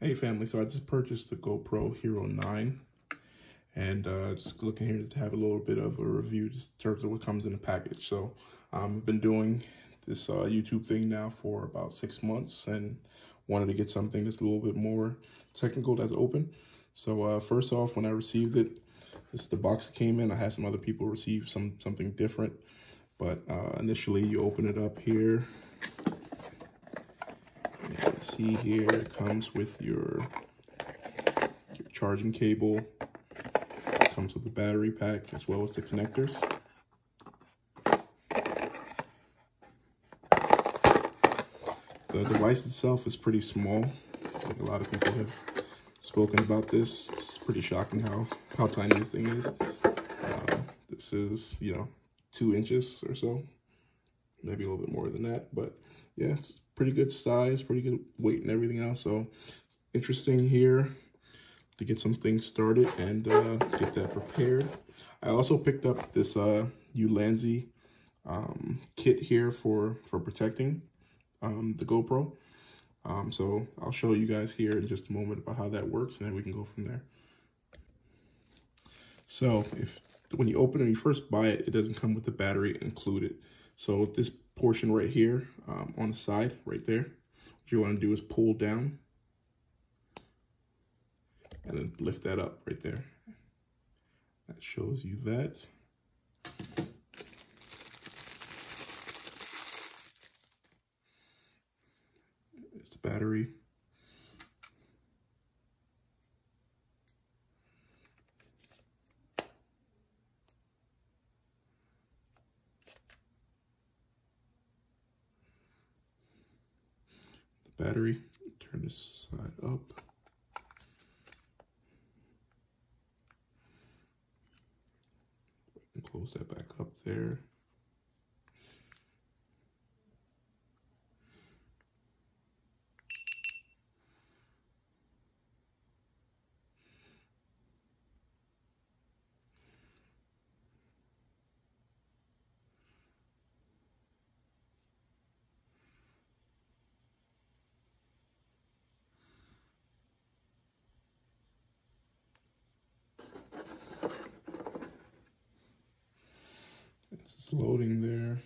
Hey family, so I just purchased the GoPro Hero 9 and just looking here to have a little bit of a review just in terms of what comes in the package. So I've been doing this YouTube thing now for about 6 months and wanted to get something that's a little bit more technical that's open. So first off, when I received it, this is the box it came in. I had some other people receive something different, but initially you open it up here. And see here, it comes with your charging cable. It comes with the battery pack as well as the connectors. The device itself is pretty small. Like a lot of people have spoken about this. It's pretty shocking how tiny this thing is. This is, 2 inches or so, maybe a little bit more than that, but yeah, it's pretty good size, pretty good weight and everything else. So interesting here to get some things started and get that prepared. I also picked up this Ytshorts kit here for protecting the GoPro. So I'll show you guys here in just a moment about how that works, and then we can go from there. So when you open it, when you first buy it, it doesn't come with the battery included. So this portion right here on the side, right there, what you want to do is pull down and then lift that up right there. That shows you that. It's the battery. Battery, turn this side up. And close that back up there. It's just loading there.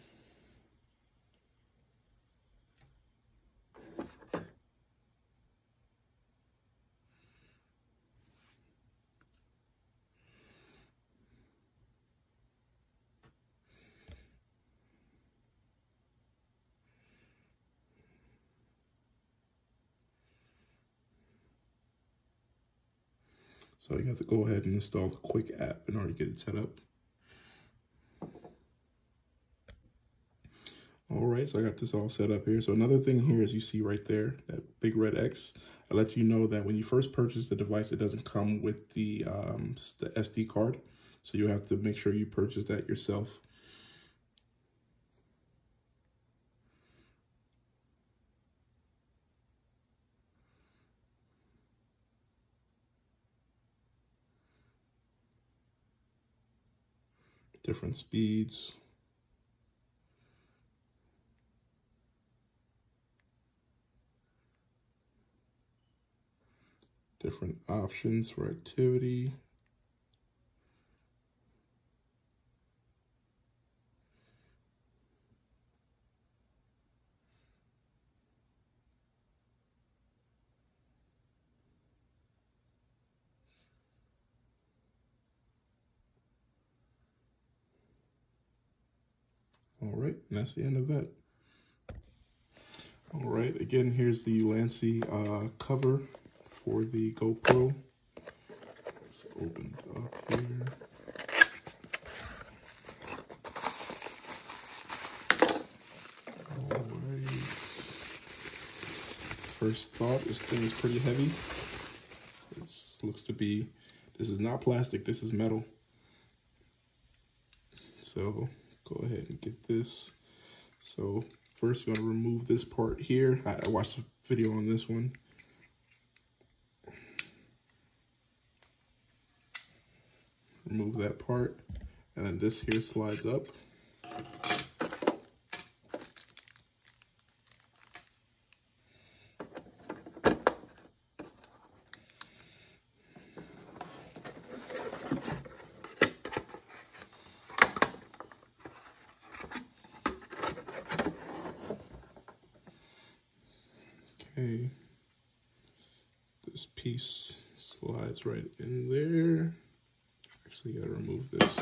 So you have to go ahead and install the quick app in order to get it set up. All right, so I got this all set up here. So another thing here is you see right there, that big red X. It lets you know that when you first purchase the device, it doesn't come with the SD card. So you have to make sure you purchase that yourself. Different speeds. Different options for activity. All right, and that's the end of that. All right, again, here's the Ytshorts cover for the GoPro. Let's open it up here. All right. First thought, this thing is pretty heavy. Looks to be, this is not plastic, this is metal. So go ahead and get this. So first we're gonna remove this part here. I watched a video on this one. Remove that part, and then this here slides up. This piece slides right in there. Actually, gotta remove this.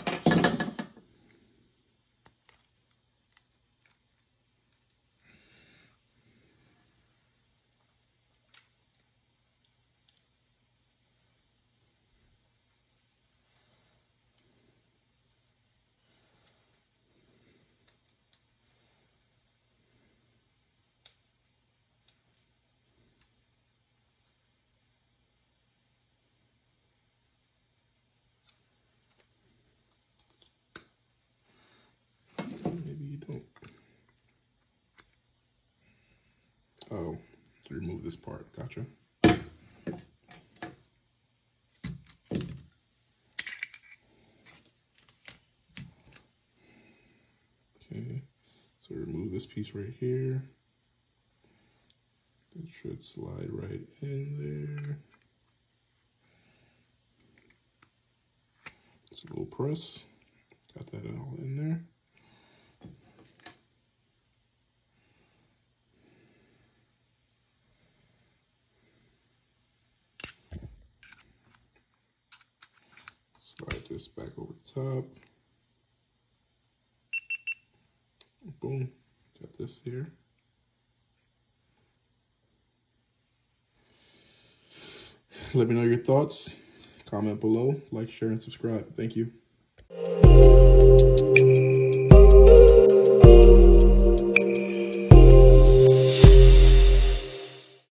Maybe you don't. Oh, remove this part. Gotcha. Okay, so remove this piece right here. It should slide right in there. It's a little press. Got that all in there. Slide this back over the top. Boom, got this here. Let me know your thoughts. Comment below, like, share, and subscribe. Thank you.